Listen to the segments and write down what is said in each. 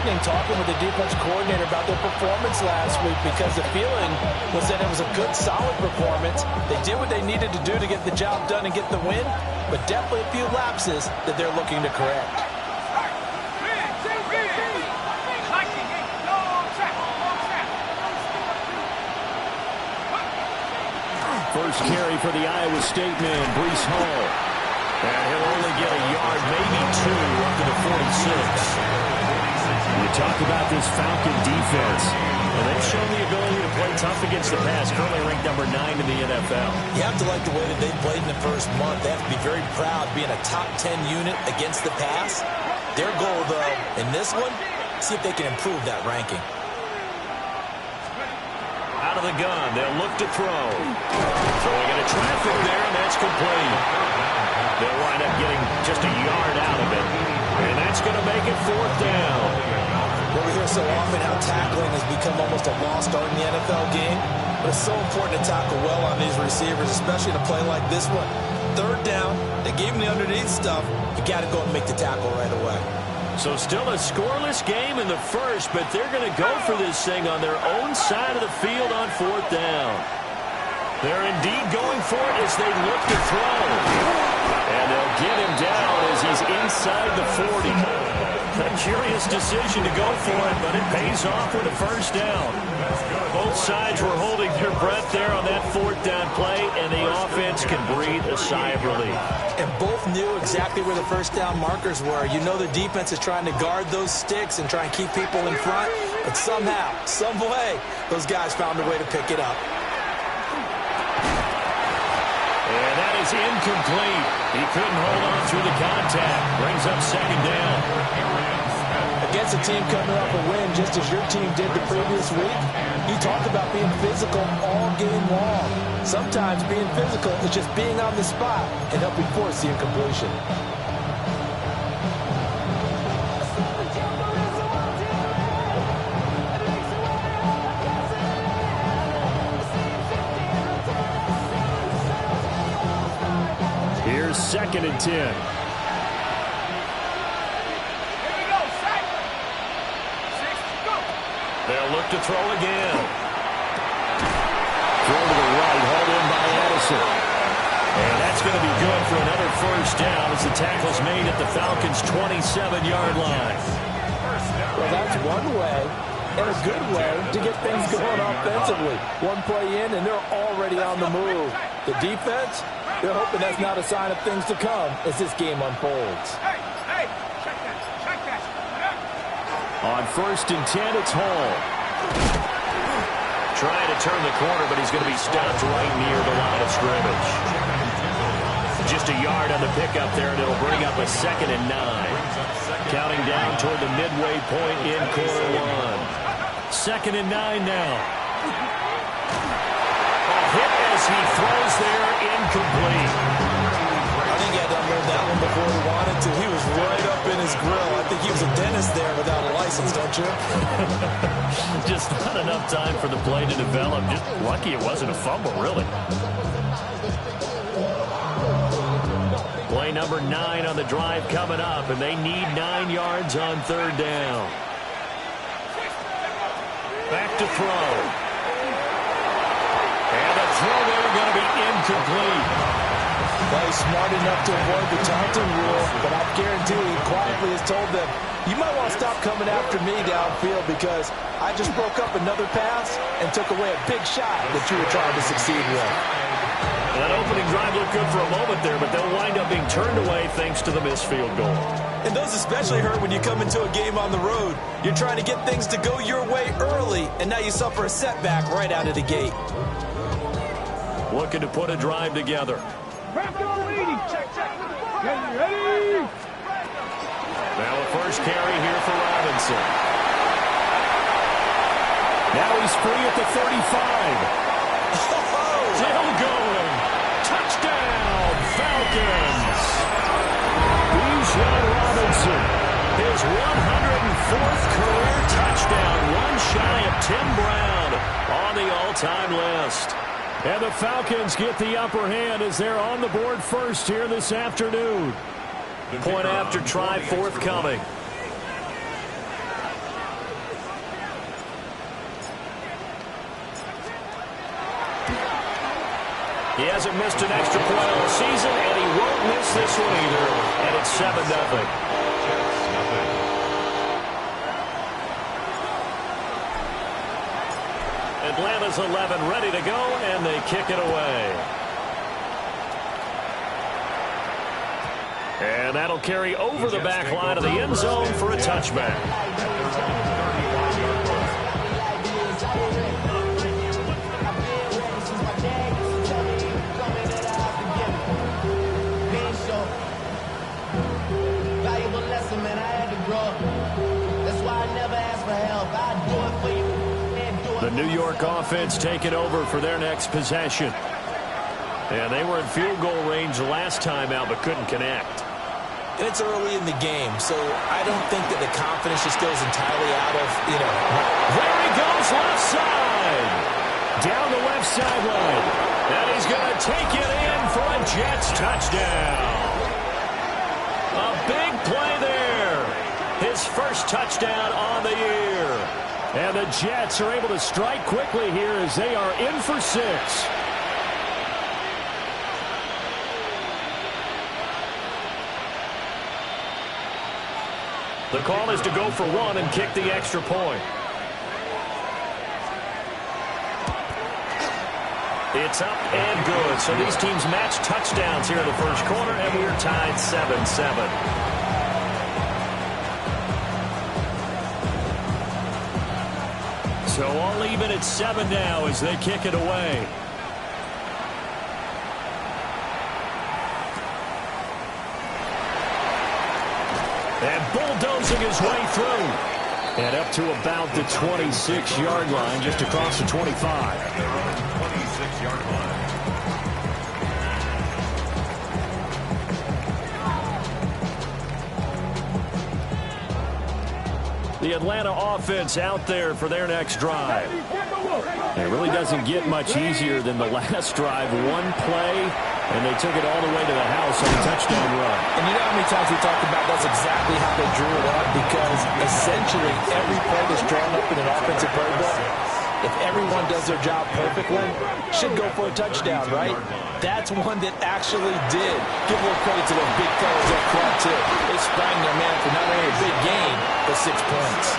evening talking with the defense coordinator about their performance last week because the feeling was that it was a good, solid performance. They did what they needed to do to get the job done and get the win, but definitely a few lapses that they're looking to correct. First carry for the Iowa State man, Breece Hall. And he'll only get a yard, maybe two, up to the 46. You talk about this Falcon defense. Well, they've shown the ability to play tough against the pass, currently ranked number 9 in the NFL. You have to like the way that they played in the first month. They have to be very proud being a top 10 unit against the pass. Their goal, though, in this one, see if they can improve that ranking. Out of the gun, they'll look to throw. Throwing into traffic there, and that's complete. They'll wind up getting just a yard out of it. And that's going to make it 4th down. Well, we hear so often how tackling has become almost a lost art in the NFL game. But it's so important to tackle well on these receivers, especially in a play like this one. 3rd down, they gave him the underneath stuff. You got to go and make the tackle right away. So still a scoreless game in the first, but they're going to go for this thing on their own side of the field on 4th down. They're indeed going for it as they look to throw. And they'll get him down as he's inside the 40. A curious decision to go for it, but it pays off with a 1st down. Both sides were holding their breath there on that 4th down play, and the offense can breathe a sigh of relief. And both knew exactly where the 1st down markers were. You know the defense is trying to guard those sticks and try and keep people in front, but somehow, some way, those guys found a way to pick it up. And that is incomplete. He couldn't hold on through the contact. Brings up 2nd down. Against a team coming off a win just as your team did the previous week, you talked about being physical all game long. Sometimes being physical is just being on the spot and helping force the incompletion. Here's 2nd and 10. They'll look to throw again. Throw to the right, hauled in by Addison. And that's going to be good for another 1st down as the tackle's made at the Falcons' 27-yard line. Well, that's one way and a good way to get things going offensively. One play in, and they're already on the move. The defense, they're hoping that's not a sign of things to come as this game unfolds. On 1st and 10, it's Hall. Trying to turn the corner, but he's going to be stopped right near the line of scrimmage. Just a yard on the pickup there, and it'll bring up a 2nd and 9. Counting down toward the midway point in quarter 1. 2nd and 9 now. A hit as he throws there, incomplete. I think he had to unload that one before he wanted to. He was right up in his grill. I think he was a dentist there without a license, don't you? Just not enough time for the play to develop. Just lucky it wasn't a fumble, really. Play number 9 on the drive coming up, and they need 9 yards on 3rd down. Back to throw. And the throw there going to be incomplete. Well, he's smart enough to avoid the taunting rule, but I guarantee he quietly has told them, you might want to stop coming after me downfield because I just broke up another pass and took away a big shot that you were trying to succeed with. That opening drive looked good for a moment there, but they'll wind up being turned away thanks to the missed field goal. And those especially hurt when you come into a game on the road. You're trying to get things to go your way early, and now you suffer a setback right out of the gate. Looking to put a drive together. Ready? Now a first carry here for Robinson. Now he's free at the 35. Still going. Touchdown, Falcons. Bijan Robinson, his 104th career touchdown, one shy of Tim Brown on the all-time list. And the Falcons get the upper hand as they're on the board first here this afternoon. Point after try forthcoming. He hasn't missed an extra point all season, and he won't miss this one either. And it's 7-0. Atlanta's 11 ready to go, and they kick it away. And that'll carry over the back line of the end zone for a touchback. The New York offense taking over for their next possession. And they were in field goal range last time out, but couldn't connect. And it's early in the game, so I don't think that the confidence just goes entirely out of, There he goes, left side. Down the left sideline. And he's going to take it in for a Jets touchdown. A big play there. His first touchdown on the year. And the Jets are able to strike quickly here as they are in for 6. The call is to go for 1 and kick the extra point. It's up and good. So these teams match touchdowns here in the first quarter, and we're tied 7-7. So all even at 7 now as they kick it away. And bulldozing his way through. And up to about the 26-yard line, just across the 25. 26-yard line. The Atlanta offense out there for their next drive. It really doesn't get much easier than the last drive. One play, and they took it all the way to the house on a touchdown run. And you know how many times we talked about that's exactly how they drew it up, because essentially every play that's drawn up in an offensive playbook, if everyone does their job perfectly, should go for a touchdown, right? That's one that actually did. Give a little credit to those big fellas up front, too. They sprang their man for not only a big gain, but 6 points.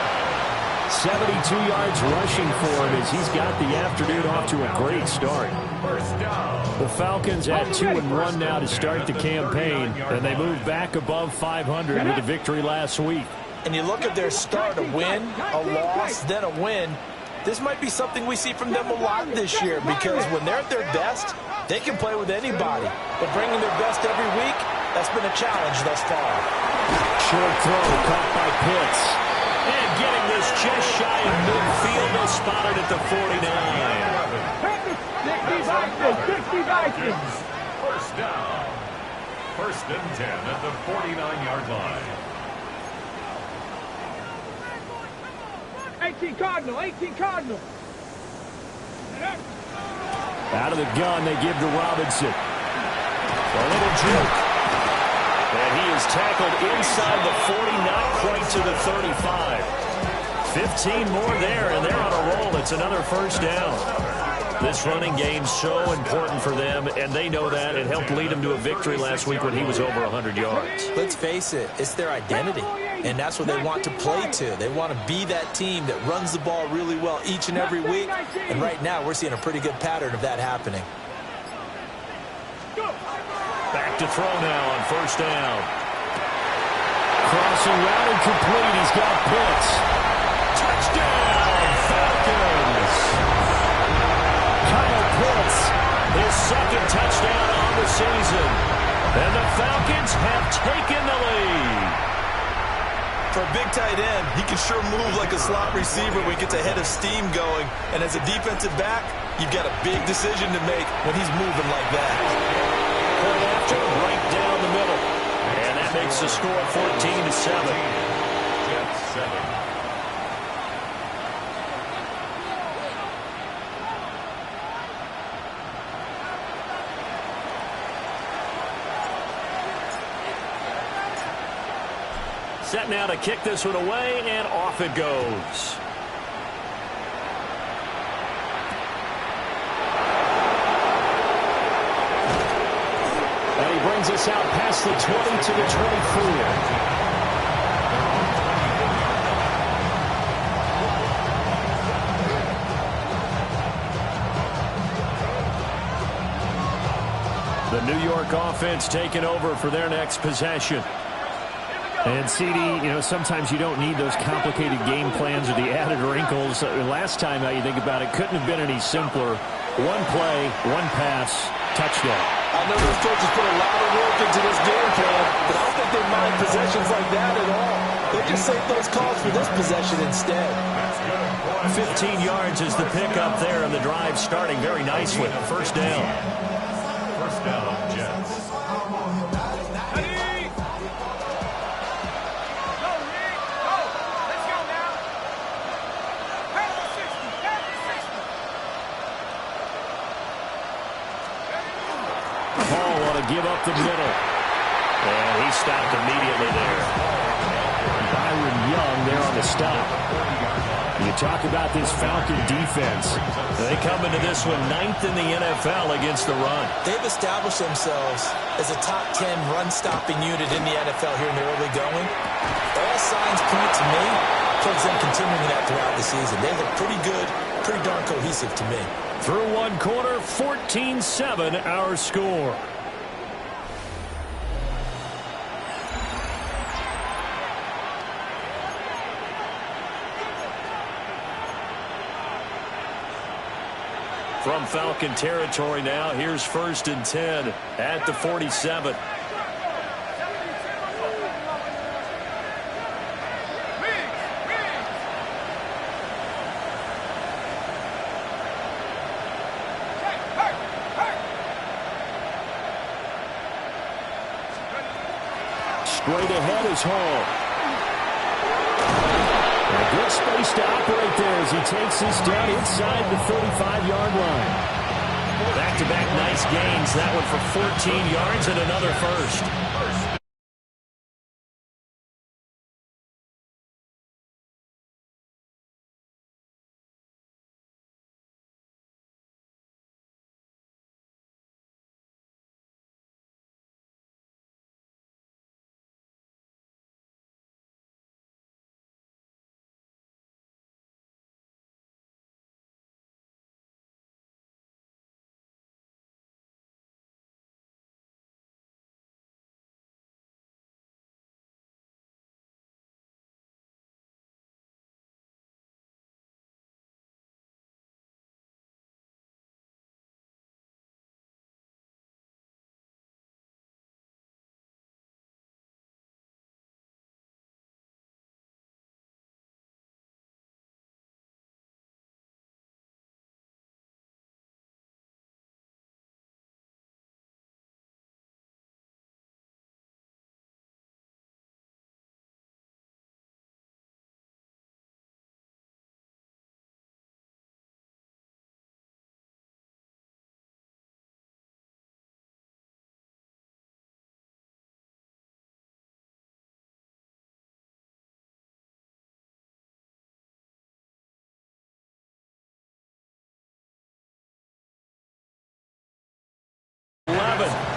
72 yards rushing for him as he's got the afternoon off to a great start. The Falcons at 2-1 now to start the campaign, and they move back above 500 with a victory last week. And you look at their start, a win, a loss, then a win. This might be something we see from them a lot this year, because when they're at their best, they can play with anybody. But bringing their best every week, that's been a challenge thus far. Short throw caught by Pitts. And getting this just shy of midfield, they'll spot it at the 49. 50 Vikings. First down. 1st and 10 at the 49-yard line. 18 Cardinal. Out of the gun, they give to Robinson. A little juke. And he is tackled inside the 40, not quite to the 35. 15 more there, and they're on a roll. It's another first down. This running game's so important for them, and they know that. It helped lead them to a victory last week when he was over 100 yards. Let's face it, it's their identity, and that's what they want to play to. They want to be that team that runs the ball really well each and every week, and right now we're seeing a pretty good pattern of that happening. Back to throw now on first down. Crossing route and complete. He's got Pitts. Touchdown, Falcons. Kyle Pitts, his second touchdown on the season. And the Falcons have taken the lead. For a big tight end, he can sure move like a slot receiver when he gets a head of steam going. And as a defensive back, you've got a big decision to make when he's moving like that. Point after, right down the middle. And that makes the score 14-7. Jets 7. Set now to kick this one away, and off it goes. out past the 20 to the 24. The New York offense taking over for their next possession. And, CD, sometimes you don't need those complicated game plans or the added wrinkles. Last time, now you think about it, couldn't have been any simpler. One play, one pass, touchdown. I know those coaches put a lot of work into this game plan, but I don't think they mind possessions like that at all. They just save those calls for this possession instead. 15 yards is the pickup there, and the drive starting very nicely. First down. First down, Jets. Give up the middle. And he stopped immediately there. Byron Young there on the stop. You talk about this Falcon defense. They come into this one 9th in the NFL against the run. They've established themselves as a top 10 run-stopping unit in the NFL here in the early going. All signs point to me towards them continuing that throughout the season. They look pretty good, pretty darn cohesive to me. Through one quarter, 14-7 our score. From Falcon territory now, here's 1st and 10 at the 47. Straight ahead is Hall. A good space to operate there as he takes this down inside the 35-yard line. Back-to-back nice gains. That one for 14 yards and another first.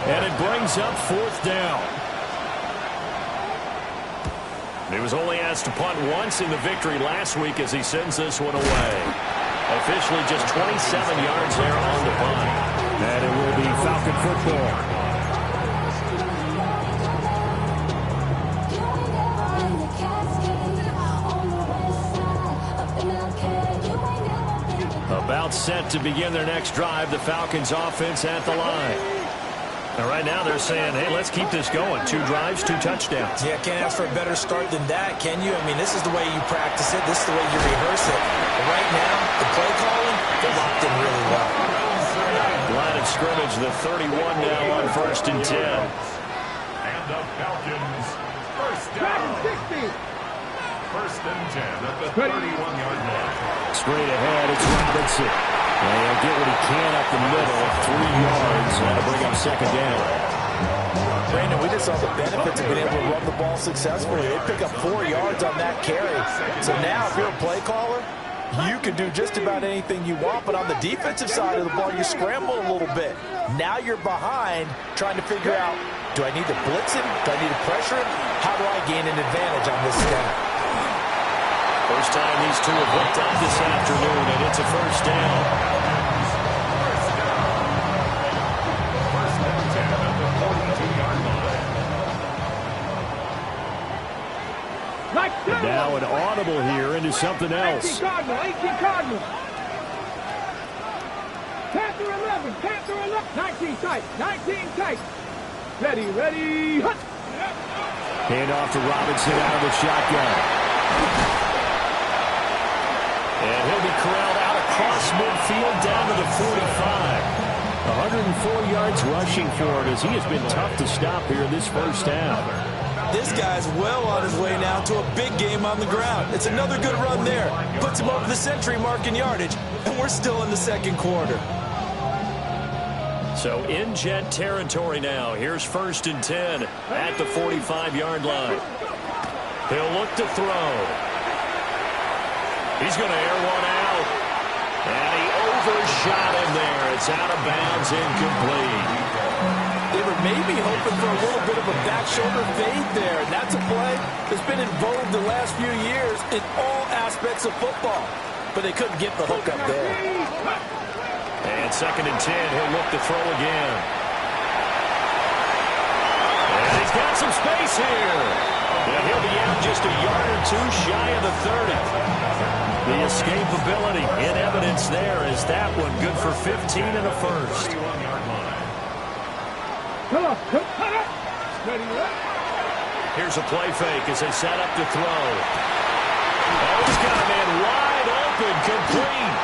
And it brings up 4th down. He was only asked to punt once in the victory last week as he sends this one away. Officially just 27 yards there on the punt. And it will be Falcon football. About set to begin their next drive. The Falcons offense at the line. And right now they're saying, hey, let's keep this going. 2 drives, 2 touchdowns. Yeah, can't ask for a better start than that, can you? I mean, this is the way you practice it. This is the way you rehearse it. But right now, the play calling, they're locked in really well. Line of scrimmage, the 31 now on 1st and 10. And the Falcons, first down. 1st and 10 at the 31-yard line. Straight ahead, it's Robinson. And he'll get what he can up the middle, 3 yards. That'll bring up 2nd down. Brandon, we just saw the benefits of being able to run the ball successfully. They pick up 4 yards on that carry. So now, if you're a play caller, you can do just about anything you want. But on the defensive side of the ball, you scramble a little bit. Now you're behind, trying to figure out Do I need to blitz him? Do I need to pressure him? How do I gain an advantage on this snap? First time these two have hooked up this afternoon, and it's a first down. First and 10 at the 42-yard line. And now an audible here into something else. 18 Cardinal. Panther 11, Panther 11. 19 tight. Ready, hut. Hand off to Robinson out of the shotgun. And he'll be corralled out across midfield down to the 45. 104 yards rushing for him as he has been tough to stop here in this first half. This guy's well on his way now to a big game on the ground. It's another good run there. Puts him over the century mark in yardage, and we're still in the second quarter. So in Jet territory now. Here's first and 10 at the 45-yard line. He'll look to throw. He's going to air one out. And he overshot him there. It's out of bounds, incomplete. They were maybe hoping for a little bit of a back shoulder fade there. And that's a play that's been in vogue the last few years in all aspects of football. But they couldn't get the hook up there. And second and 10, he'll look to throw again. And he's got some space here. And he'll be out just a yard or two shy of the 30. The escapability in evidence there is that one good for 15 and a first. Here's a play fake as they set up to throw. Oh, he's got a man wide open, complete.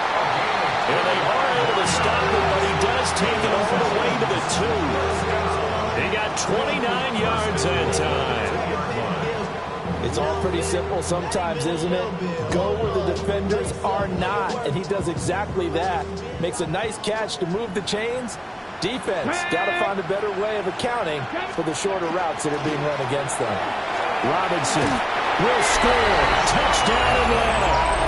And they are able to stop him, but he does take it all the way to the 2. He got 29 yards that time. It's all pretty simple sometimes, isn't it? Go where the defenders are not, and he does exactly that. Makes a nice catch to move the chains. Defense got to find a better way of accounting for the shorter routes that are being run against them. Robinson will score. Touchdown, Atlanta.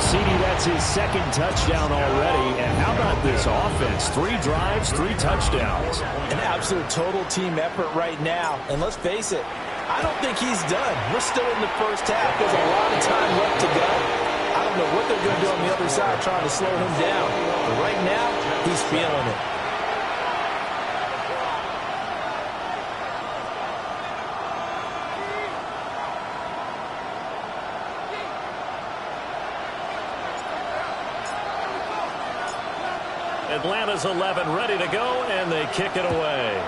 CD, that's his second touchdown already. And how about this offense? 3 drives, 3 touchdowns. An absolute total team effort right now. And let's face it, I don't think he's done. We're still in the first half. There's a lot of time left to go. I don't know what they're going to do on the other side trying to slow him down. But right now, he's feeling it. Atlanta's 11 ready to go, and they kick it away.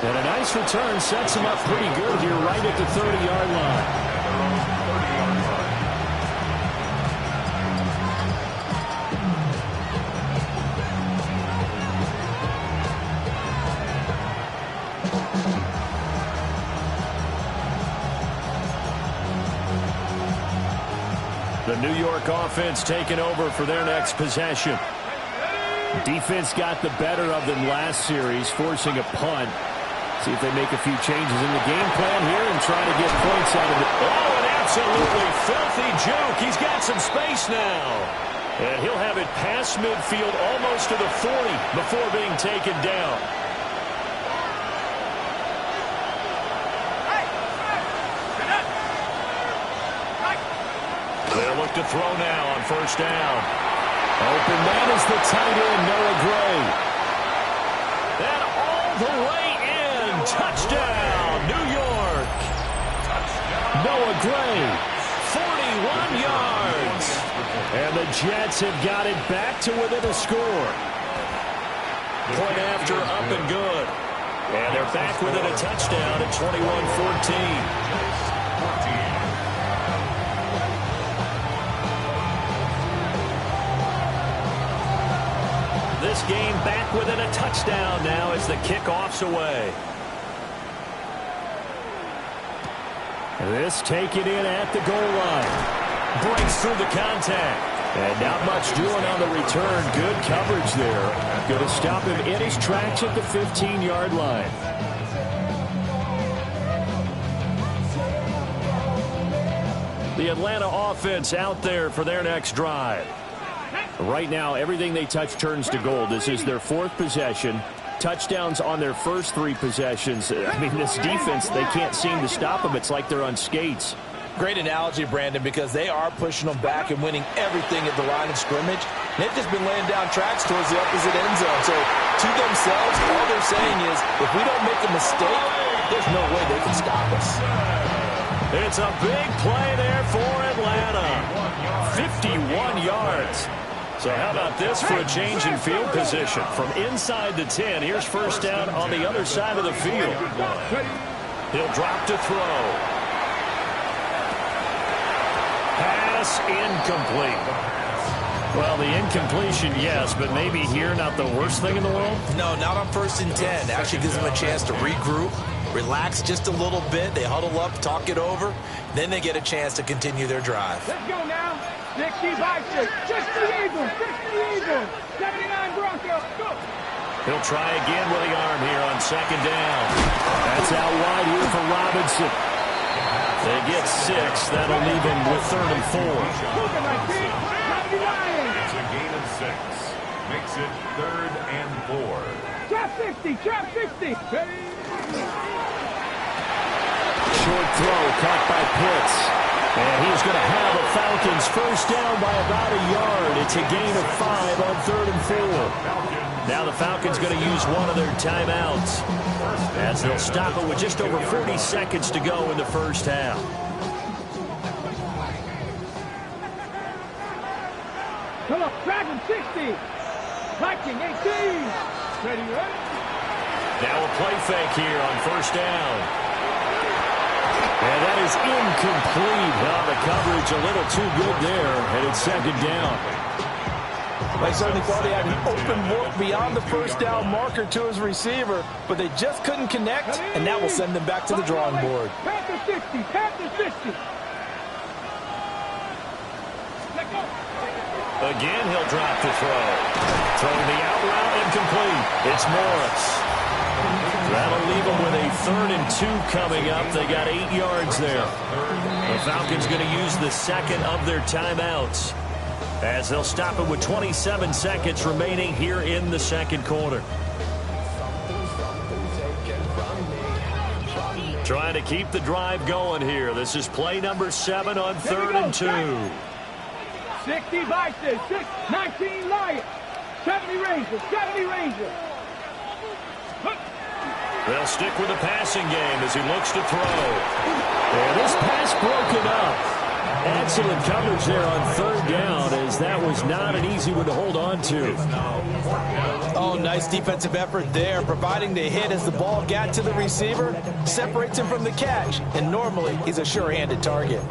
And a nice return sets him up pretty good here right at the 30-yard line. The New York offense taking over for their next possession. Defense got the better of them last series, forcing a punt. See if they make a few changes in the game plan here and try to get points out of it. Oh, an absolutely filthy juke. He's got some space now. And he'll have it past midfield almost to the 40 before being taken down. They'll look to throw now on first down. Open man is the tight end, Noah Gray. And all the way in. Touchdown, New York. Noah Gray, 41 yards. And the Jets have got it back to within a score. Point after, up and good. And they're back within a touchdown at 21-14. This game back within a touchdown now as the kickoff's away. This taken in at the goal line. Breaks through the contact. And not much doing on the return. Good coverage there. Going to stop him in his tracks at the 15-yard line. The Atlanta offense out there for their next drive. Right now, everything they touch turns to gold. This is their 4th possession. Touchdowns on their first 3 possessions. I mean, this defense, they can't seem to stop them. It's like they're on skates. Great analogy, Brandon, because they are pushing them back and winning everything at the line of scrimmage. They've just been laying down tracks towards the opposite end zone. So, to themselves, all they're saying is, if we don't make a mistake, there's no way they can stop us. It's a big play there for Atlanta. 51 yards. So how about this for a change in field position? From inside the 10, here's first down on the other side of the field. He'll drop to throw. Pass incomplete. Well, the incompletion, yes, but maybe here not the worst thing in the world? No, not on 1st and 10. Actually gives them a chance to regroup, relax just a little bit. They huddle up, talk it over. Then they get a chance to continue their drive. Let's go now. 60 by 6. 60 Eagles. 60 Eagles. 79 Broncos. Go. He'll try again with the arm here on 2nd down. That's out wide here for Robinson. They get 6. That'll leave him with 3rd and 4. It's a gain of 6. Makes it 3rd and 4. Trap 60. Trap 60. Short throw caught by Pitts. And he's going to have the Falcons first down by about a yard. It's a gain of 5 on 3rd and 4. Now the Falcons going to use one of their timeouts as they'll stop it with just over 40 seconds to go in the first half. Come on, Dragon 60. Viking 18. Ready, ready. Now a play fake here on first down. And that is incomplete. The coverage a little too good there, and it's 2nd down. They certainly thought he had an open look beyond the first down marker to his receiver, but they just couldn't connect, and that will send them back to the drawing board. Panther 60. Panther 60. Let go. Again, he'll drop the throw. Throwing the out route incomplete. It's Morris. That'll leave them with a 3rd and 2 coming up. They got 8 yards there. The Falcons going to use the 2nd of their timeouts as they'll stop it with 27 seconds remaining here in the 2nd quarter. Trying to keep the drive going here. This is play number 7 on 3rd and 2. 60 Vikings, 19 Lions, 70 Rangers, 70 Rangers. They'll stick with the passing game as he looks to throw. And this pass broken up. Excellent coverage there on 3rd down, as that was not an easy one to hold on to. Oh, nice defensive effort there, providing the hit as the ball got to the receiver, separates him from the catch, and normally he's a sure-handed target.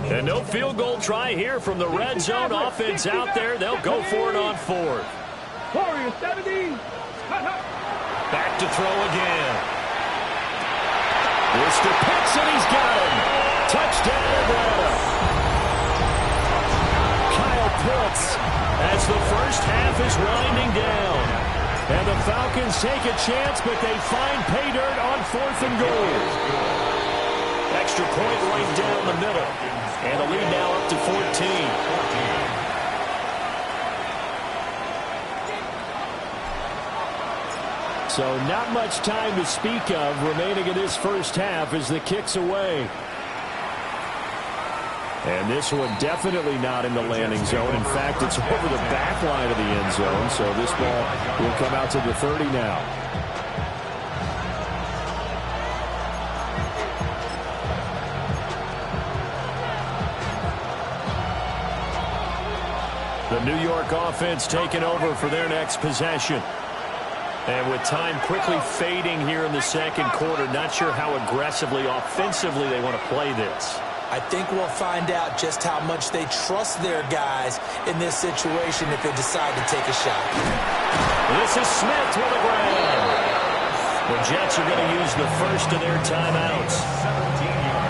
And no field goal try here from the red zone offense out there. They'll go for it on 4th. Warriors 70. Back to throw again. This to Pitts, and he's got him. Touchdown, Atlanta. Kyle Pitts as the first half is winding down. And the Falcons take a chance, but they find pay dirt on 4th and goal. Extra point right down the middle. And the lead now up to 14. So not much time to speak of remaining in this first half as the kick's away. And this one definitely not in the landing zone. In fact, it's over the back line of the end zone. So this ball will come out to the 30 now. The New York offense taking over for their next possession. And with time quickly fading here in the 2nd quarter, not sure how aggressively, offensively they want to play this. I think we'll find out just how much they trust their guys in this situation if they decide to take a shot. This is Smith with a grab. The Jets are going to use the first of their timeouts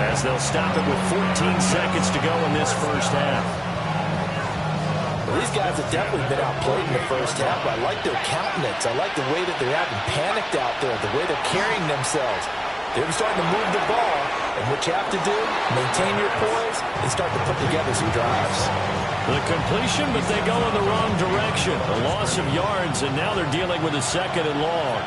as they'll stop it with 14 seconds to go in this first half. Well, these guys have definitely been outplayed in the first half, but I like their countenance. I like the way that they're acting panicked out there, the way they're carrying themselves. They're starting to move the ball, and what you have to do, maintain your poise and start to put together some drives. The completion, but they go in the wrong direction. A loss of yards, and now they're dealing with a second and long.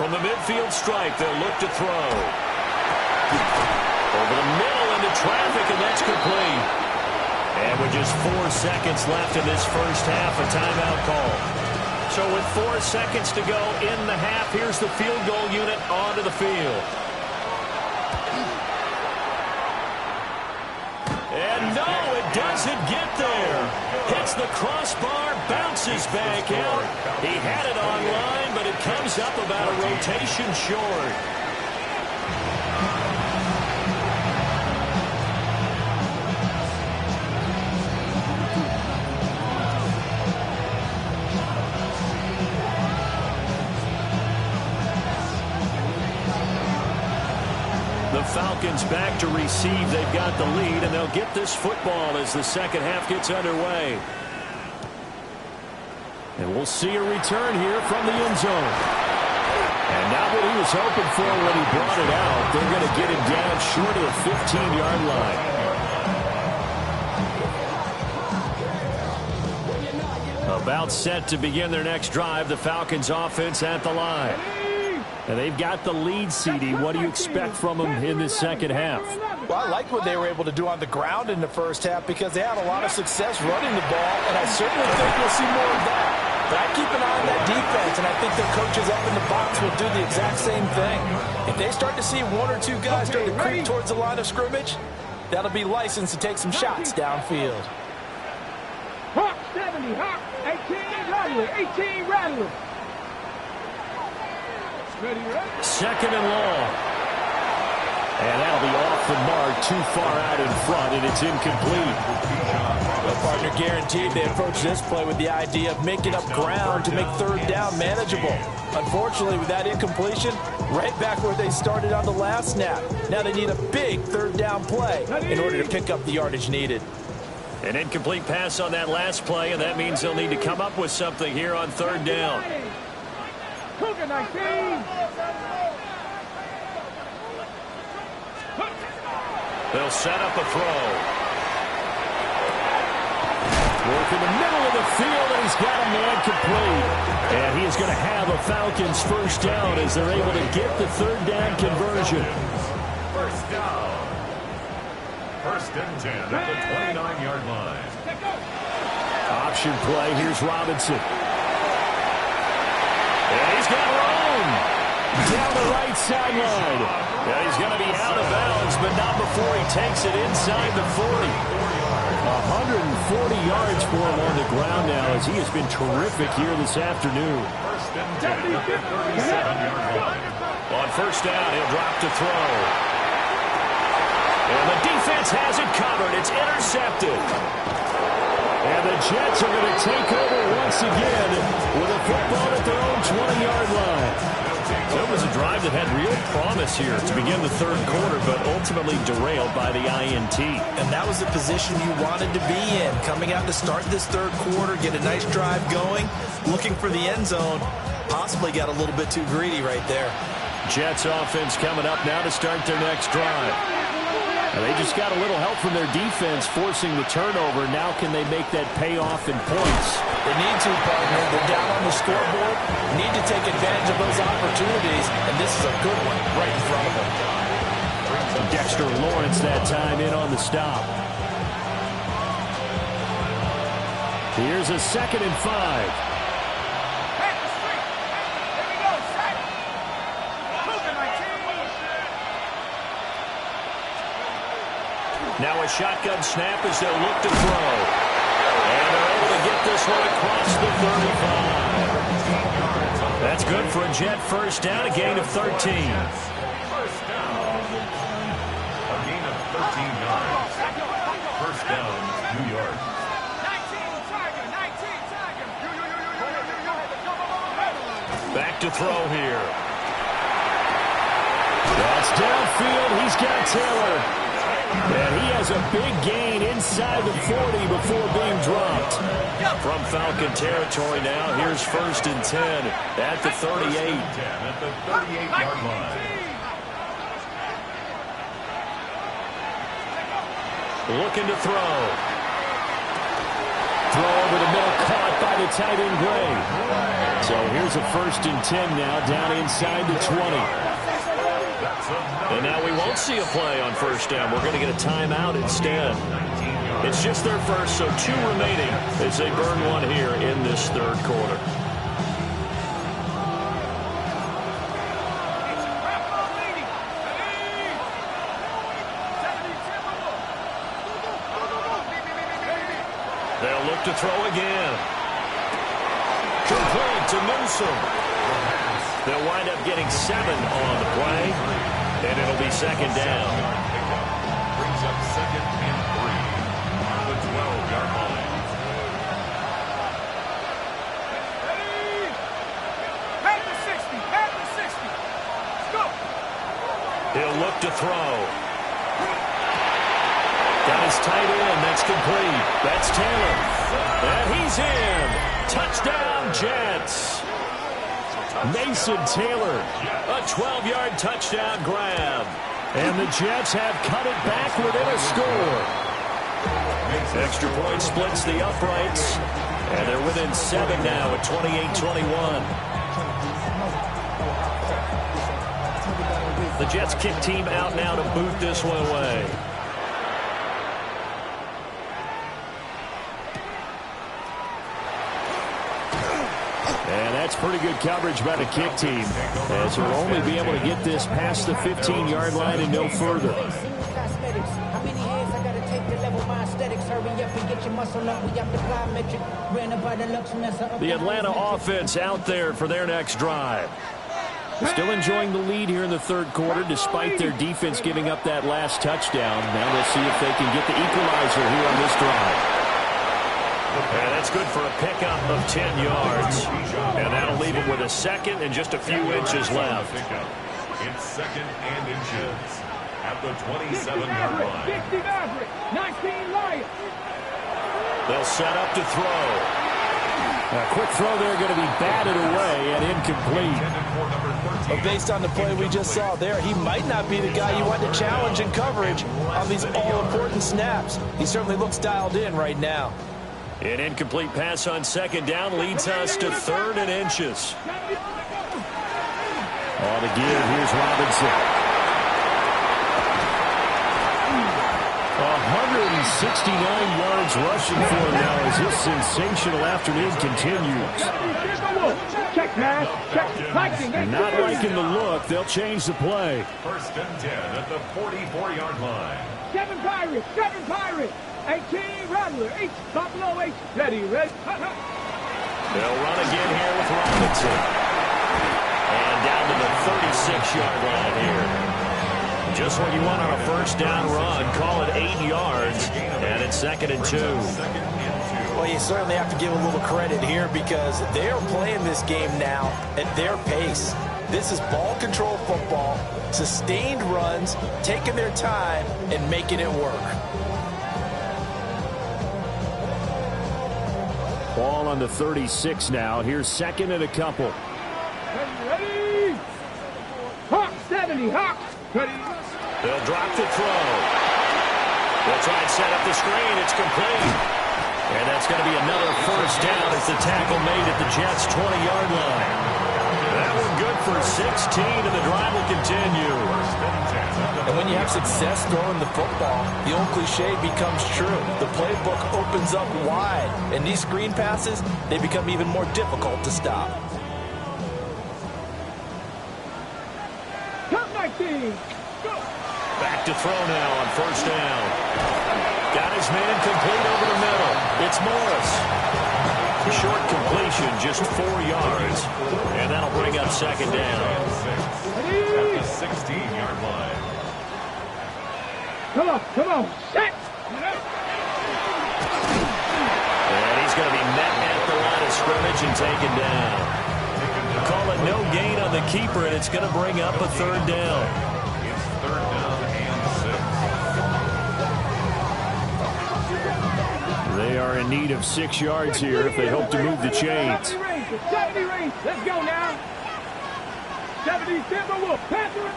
From the midfield stripe, they'll look to throw. Over the middle into traffic, and that's complete. And with just 4 seconds left in this first half, a timeout call. So with 4 seconds to go in the half, here's the field goal unit onto the field. And no, it doesn't get there. Hits the crossbar, bounces back out. He had it online, but it comes up about a rotation short. The Falcons back to receive. They've got the lead, and they'll get this football as the second half gets underway. And we'll see a return here from the end zone. And not what he was hoping for when he brought it out. They're going to get him down short of the 15-yard line. About set to begin their next drive. The Falcons offense at the line. And they've got the lead, CD. What do you expect from them in this second half? Well, I like what they were able to do on the ground in the first half because they had a lot of success running the ball, and I certainly think we'll see more of that. But I keep an eye on that defense, and I think their coaches up in the box will do the exact same thing. If they start to see 1 or 2 guys start to creep towards the line of scrimmage, that'll be licensed to take some shots downfield. Hawk 70, Hawk 18, Rattler, 18, Rattler. Second and long. And that'll be off the mark, too far out in front, and it's incomplete. Well, partner, guaranteed they approach this play with the idea of making up ground to make third down manageable. Unfortunately, with that incompletion, right back where they started on the last snap. Now they need a big third down play in order to pick up the yardage needed. An incomplete pass on that last play, and that means they'll need to come up with something here on third down. Cougar 19. They'll set up a throw. Work in the middle of the field, and he's got a man complete. And he is going to have a Falcons first down as they're able to get the third down conversion. First down. First and 10 at the 29-yard line. Option play. Here's Robinson. And he's got room down the right sideline. Yeah, he's going to be out of bounds, but not before he takes it inside the 40. 140 yards for him on the ground now as he has been terrific here this afternoon. First and 10 at the 37-yard line. On first down, he'll drop to throw. And the defense has it covered. It's intercepted. And the Jets are going to take over once again with a football at their own 20-yard line. So it was a drive that had real promise here to begin the third quarter, but ultimately derailed by the INT. And that was the position you wanted to be in. Coming out to start this third quarter, get a nice drive going, looking for the end zone. Possibly got a little bit too greedy right there. Jets offense coming up now to start their next drive. And they just got a little help from their defense forcing the turnover. Now can they make that pay off in points? They need to, partner. They're down on the scoreboard. Need to take advantage of those opportunities, and this is a good one right in front of them. Dexter Lawrence that time in on the stop. Here's a 2nd and 5. Now a shotgun snap as they'll look to throw. And they're able to get this one across the 35. That's good for a Jet first down, a gain of 13. First down. A gain of 13 yards. First down, New York. 19, Tiger, 19, Tiger. Back to throw here. That's downfield. He's got Taylor. And he has a big gain inside the 40 before being dropped. From Falcon territory now, here's 1st and 10 at the 38. 10 at the 38-yard line. Looking to throw. Throw over the middle, caught by the tight end Gray. So here's a 1st and 10 now, down inside the 20. And now we won't see a play on 1st down. We're going to get a timeout instead. It's just their first, so 2 remaining as they burn one here in this 3rd quarter. They'll look to throw again. Complete to Newsom. They'll wind up getting 7 on the play, and it'll be 2nd down. Brings up 2nd and 3 on the 12-yard line. Head to 60, head to 60. Let's go. He'll look to throw. Got his tight end. That's complete. That's Taylor. And he's in. Touchdown, Jets. Mason Taylor, a 12-yard touchdown grab. And the Jets have cut it back within a score. Extra point splits the uprights. And they're within 7 now at 28-21. The Jets kick team out now to boot this one away. And that's pretty good coverage by the kick team, as they'll only be able to get this past the 15-yard line and no further. The Atlanta offense out there for their next drive. Still enjoying the lead here in the 3rd quarter, despite their defense giving up that last touchdown. Now we'll see if they can get the equalizer here on this drive. And that's good for a pickup of 10 yards. And that'll leave him with a 2nd and just a few inches left. It's 2nd and inches at the 27-yard line. 60 Maverick, 19 Lions. They'll set up to throw. A quick throw there going to be batted away and incomplete. But based on the play we just saw there, he might not be the guy you want to challenge in coverage on these all-important snaps. He certainly looks dialed in right now. An incomplete pass on 2nd down leads us to 3rd and inches. On the give, here's Robinson. 169 yards rushing for him now as this sensational afternoon continues. Check, man. Check. Not liking the look. They'll change the play. 1st and 10 at the 44-yard line. 7 Pirates, 7 Pirates. 18 Rattler, H, Buffalo H. Ready. They'll run again here with Robinson. And down to the 36-yard line here. Just what you want on a 1st down run. Call it 8 yards. And it's 2nd and 2. Well, you certainly have to give a little credit here because they're playing this game now at their pace. This is ball control football, sustained runs, taking their time, and making it work. Ball on the 36 now. Here's 2nd and a couple. Ready. Hawk 70, Hawk. Ready. They'll drop the throw. They'll try and set up the screen. It's complete. And that's going to be another 1st down as the tackle made at the Jets' 20-yard line. That one good for 16, and the drive will continue. And when you have success throwing the football, the old cliche becomes true. The playbook opens up wide, and these screen passes, they become even more difficult to stop. Top 19. Go. Back to throw now on first down. Got his man complete over the middle. It's Morris. Short completion, just 4 yards. And that'll bring up second down. At the 16-yard line. Come on, set. And he's going to be met at the line of scrimmage and taken down. Call it no gain on the keeper, and it's going to bring up a third down. It's third down and 6. They are in need of 6 yards here if they hope to move the chains. 70 range. Let's go now. 70 Timberwolf. Pass it.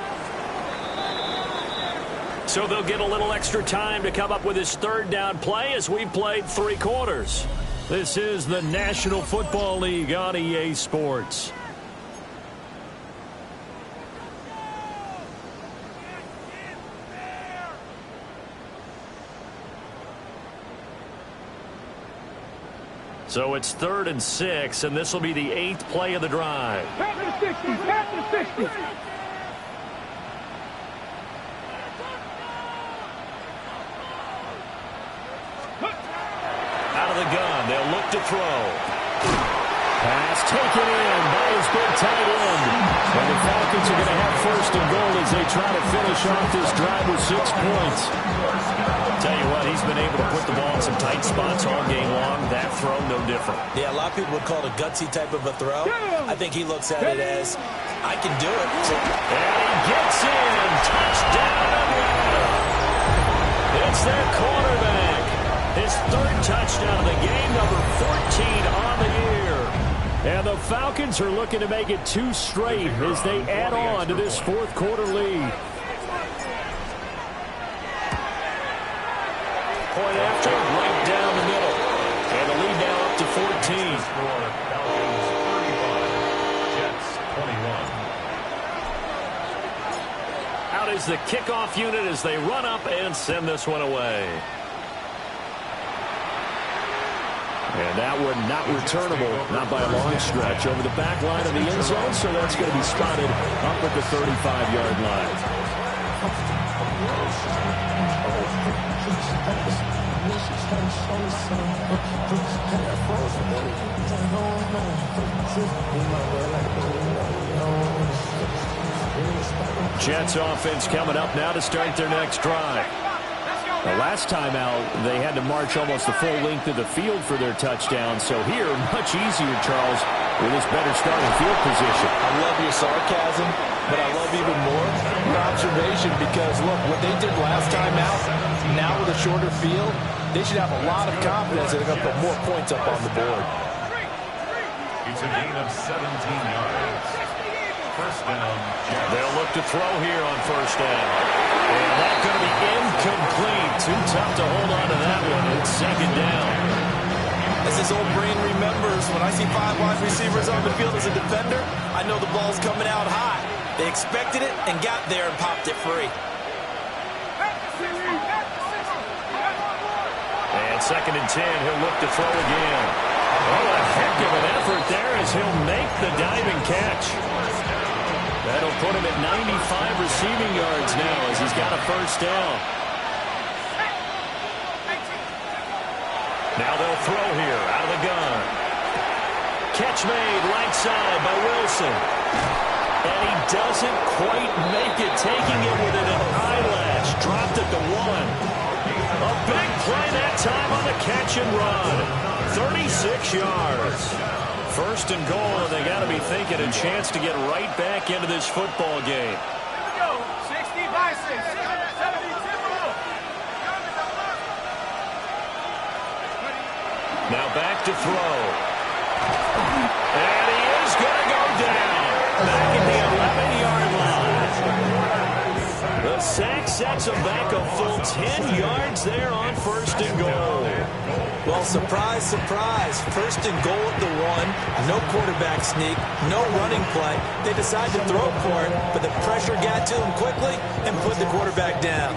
So they'll get a little extra time to come up with his third down play as we've played 3 quarters. This is the National Football League on EA Sports. So it's 3rd and 6, and this will be the 8th play of the drive. Pass to 60. Pass to 60. Out of the gun, they'll look to throw. Pass taken in by his big tight end. And the Falcons are going to have 1st and goal as they try to finish off this drive with 6 points. Tell you what, he's been able to put the ball in some tight spots all game long. That throw, no different. Yeah, a lot of people would call it a gutsy type of a throw. I think he looks at it as, I can do it. And he gets in. Touchdown, Atlanta. It's their quarterback. His 3rd touchdown of the game, number 14 on the year. And the Falcons are looking to make it 2 straight as they add on to this 4th quarter lead. Point after, right down the middle. And the lead now up to 14. Score, Falcons 31, Jets 21. Out is the kickoff unit as they run up and send this one away. And that one not returnable, not by a long stretch, over the back line of the end zone, so that's going to be spotted up at the 35-yard line. Jets offense coming up now to start their next drive. The last time out, they had to march almost the full length of the field for their touchdown. So here, much easier, Charles, with this better starting field position. I love your sarcasm, but I love even more your observation because, look, what they did last time out, now with a shorter field, they should have a lot of confidence that they're going to put more points up on the board. It's a gain of 17 yards. First down, Jets. They'll look to throw here on first down. And that's going to be incomplete. Too tough to hold on to that one. It's second down. As his old brain remembers, when I see 5 wide receivers on the field as a defender, I know the ball's coming out high. They expected it and got there and popped it free. And 2nd and 10, he'll look to throw again. Oh, a heck of an effort there as he'll make the diving catch. That'll put him at 95 receiving yards now as he's got a first down. Now they'll throw here out of the gun. Catch made right side by Wilson. And he doesn't quite make it, taking it within an eyelash. Dropped at the 1. A big play that time on the catch and run. 36 yards. 1st and goal, and they got to be thinking a chance to get right back into this football game. Here we go. 60 by 6. 70 Timberwolf. Now back to throw. And he is going to go down. Back at the 11-yard line. The sack sets him back a full 10 yards there on 1st and goal. Well, surprise, surprise. 1st and goal at the 1. No quarterback sneak. No running play. They decide to throw for it, but the pressure got to him quickly and put the quarterback down.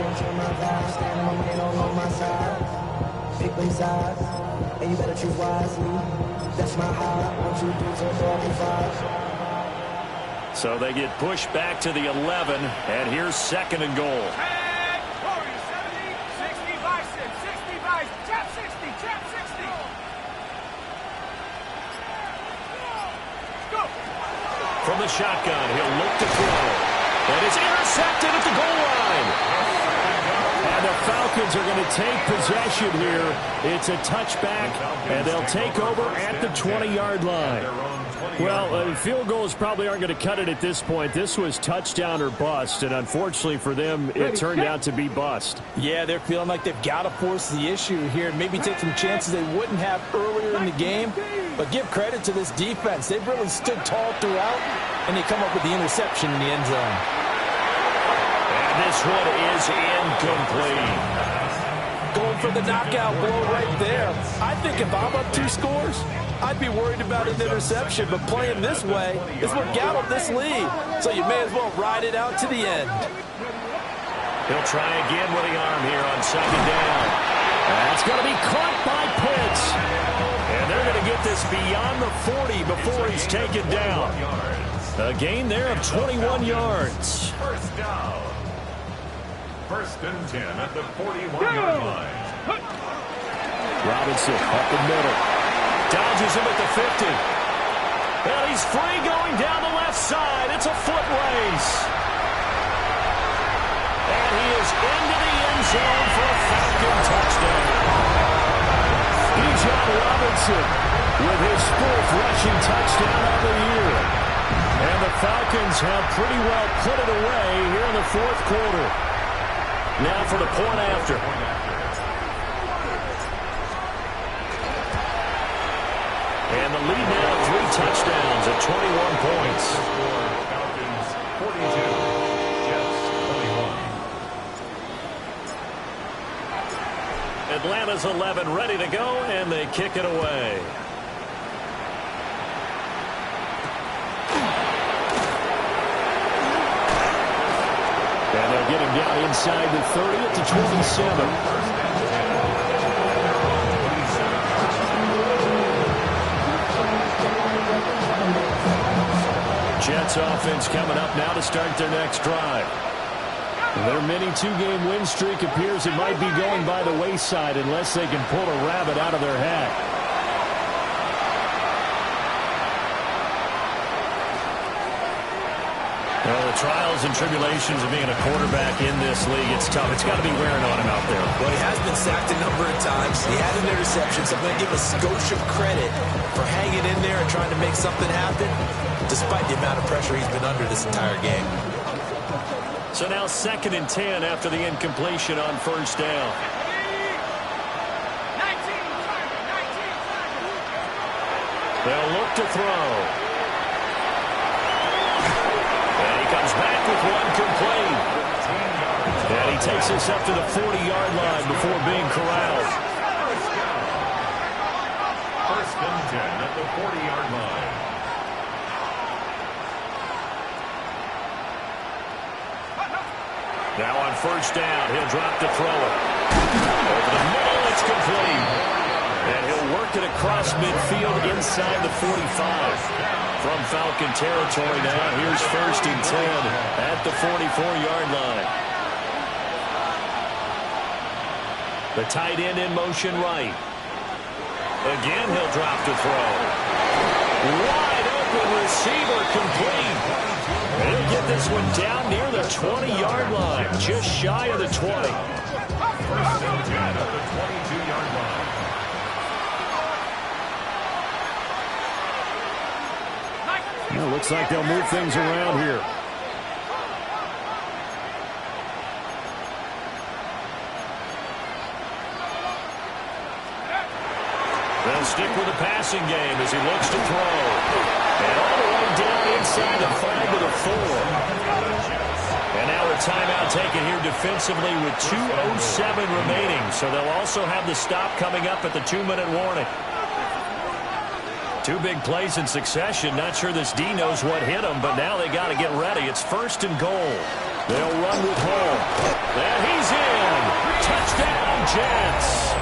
And you better choose wisely. That's my heart. What you do to 45. So they get pushed back to the 11, and here's 2nd and goal. the shotgun. He'll look to throw. And it's intercepted at the goal line. And the Falcons are going to take possession here. It's a touchback, and they'll take over at the 20-yard line. Well, field goals probably aren't going to cut it at this point. This was touchdown or bust, and unfortunately for them, it turned out to be bust. Yeah, they're feeling like they've got to force the issue here and maybe take some chances they wouldn't have earlier in the game. But give credit to this defense. They've really stood tall throughout, and they come up with the interception in the end zone. And this one is incomplete. Going for the knockout blow right there. I think if I'm up 2 scores, I'd be worried about an interception, but playing this way is what got him this lead. So you may as well ride it out to the end. He'll try again with the arm here on 2nd down. That's going to be caught by Pitts. And they're going to get this beyond the 40 before he's taken down. A gain there of 21 yards. First down. 1st and 10 at the 41-yard line. Robinson up the middle. Dodges him at the 50. And he's free going down the left side. It's a foot race. And he is into the end zone for a Falcon touchdown. Bijan Robinson with his 4th rushing touchdown of the year. And the Falcons have pretty well put it away here in the 4th quarter. Now for the point after. And the lead now 3 touchdowns at 21 points. Falcons 42, Jets 21. Atlanta's 11 ready to go, and they kick it away. And they'll get him down inside the 30 at the 27. Jets offense coming up now to start their next drive. Their mini 2-game win streak appears it might be going by the wayside unless they can pull a rabbit out of their hat. Well, the trials and tribulations of being a quarterback in this league, it's tough. It's got to be wearing on him out there. Well, he has been sacked a number of times. He had an interception, so I'm going to give a Scotia credit for hanging in there and trying to make something happen, despite the amount of pressure he's been under this entire game. So now 2nd and 10 after the incompletion on 1st down. They'll look to throw. And he comes back with one complete. And he takes us up to the 40-yard line before being corralled. 1st and 10 at the 40-yard line. Now on 1st down, he'll drop to throw it. Over the middle, it's complete. And he'll work it across midfield inside the 45. From Falcon territory now, here's 1st and 10 at the 44-yard line. The tight end in motion right. Again, he'll drop to throw. Wide open receiver complete. He'll get this one down near the 20-yard line, just shy of the 20. 1st and 10 at the 22-yard line. Well, looks like they'll move things around here. They'll stick with the passing game as he looks to throw. And all the way down inside the 5 to the 4. And now a timeout taken here defensively with 2:07 remaining. So they'll also have the stop coming up at the 2-minute warning. 2 big plays in succession. Not sure this D knows what hit him, but now they got to get ready. It's 1st and goal. They'll run with Hall. And he's in. Touchdown, Jets.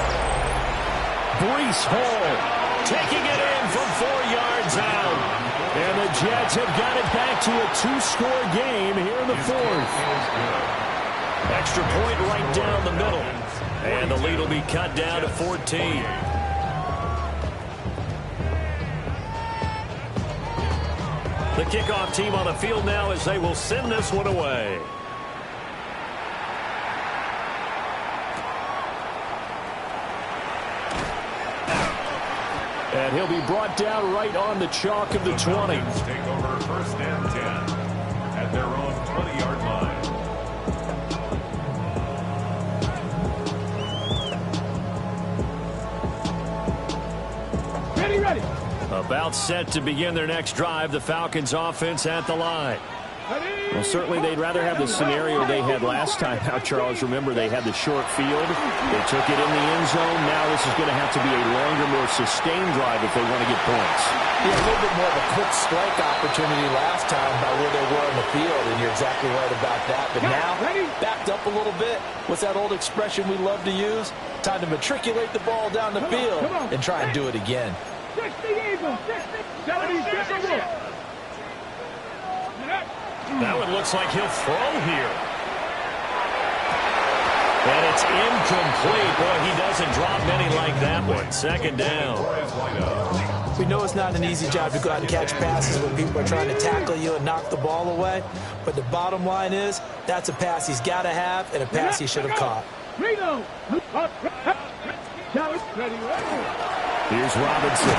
Breece Hall taking it in from 4 yards out. And the Jets have got it back to a 2-score game here in the 4th. Extra point right down the middle. And the lead will be cut down to 14. The kickoff team on the field now as they will send this one away. And he'll be brought down right on the chalk of the 20. Take over first and 10 at their own 20-yard line. Ready. About set to begin their next drive, the Falcons offense at the line. Well, certainly they'd rather have the scenario they had last time out, Charles. Remember, they had the short field. They took it in the end zone. Now this is going to have to be a longer, more sustained drive if they want to get points. Yeah, a little bit more of a quick strike opportunity last time by where they were on the field, and you're exactly right about that. But now, backed up a little bit. What's that old expression we love to use? Time to matriculate the ball down the field and try and do it again. 60 Eagles, 70 That one looks like he'll throw here. And it's incomplete. Boy, he doesn't drop many like that one. Second down. We know it's not an easy job to go out and catch passes when people are trying to tackle you and knock the ball away. But the bottom line is, that's a pass he's got to have and a pass he should have caught. Here's Robinson.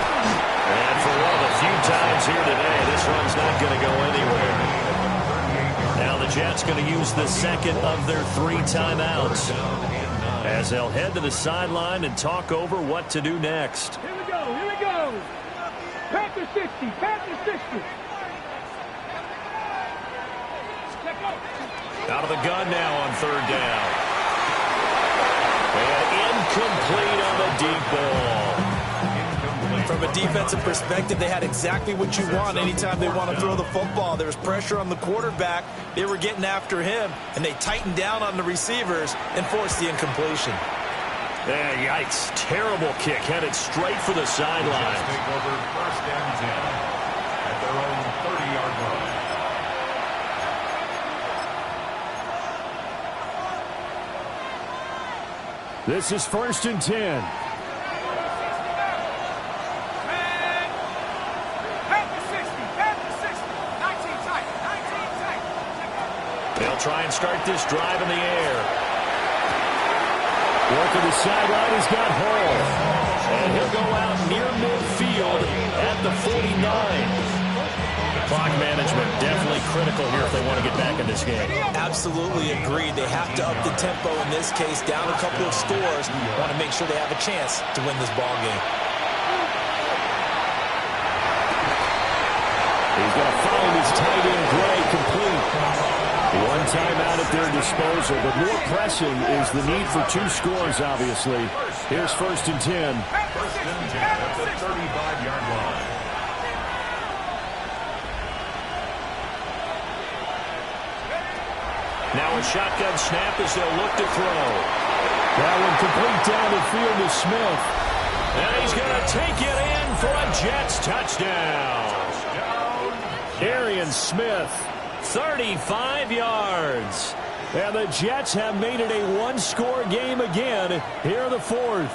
And for one of the few times here today, this run's not going to go anywhere. Now the Jets going to use the second of their 3 timeouts as they'll head to the sideline and talk over what to do next. Here we go. Panther 60. Out of the gun now on 3rd down. And incomplete on the deep ball. From a defensive perspective, they had exactly what you want anytime they want to throw the football. There was pressure on the quarterback. They were getting after him, and they tightened down on the receivers and forced the incompletion. Yeah, yikes. Terrible kick. Headed straight for the sideline. Take over first and 10 at their own 30-yard line. This is 1st and 10. They'll try and start this drive in the air. Working the sideline, he's got Hall. And he'll go out near midfield at the 49. Clock management definitely critical here if they want to get back in this game. Absolutely agreed. They have to up the tempo in this case, down a couple of scores. Want to make sure they have a chance to win this ball game. He's going to follow his tight end Gray complete. One timeout at their disposal, but more pressing is the need for 2 scores, obviously. Here's 1st and 10. First and 10 at the 35-yard line. Now a shotgun snap as they'll look to throw. That one complete down the field to Smith. And he's going to take it in for a Jets touchdown. Darian Smith, 35 yards. And the Jets have made it a 1-score game again here in the 4th.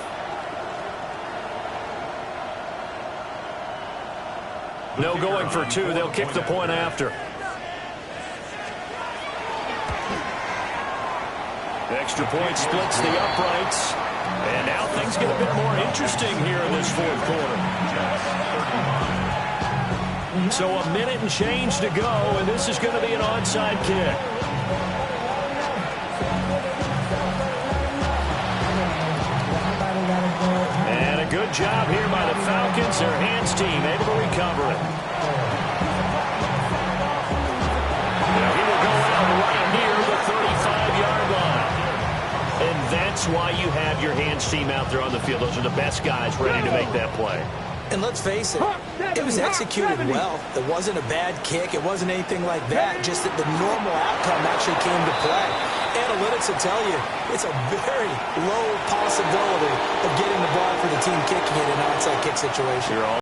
No going for 2. They'll kick the point after. Extra point splits the uprights. And now things get a bit more interesting here in this 4th quarter. So a minute and change to go, and this is going to be an onside kick. And a good job here by the Falcons. Their hands team able to recover it. Now he will go out right near the 35-yard line. And that's why you have your hands team out there on the field. Those are the best guys ready to make that play. And let's face it, it was executed well. It wasn't a bad kick. It wasn't anything like that. Just that the normal outcome actually came to play. Analytics will tell you it's a very low possibility of getting the ball for the team kicking it in an onside kick situation.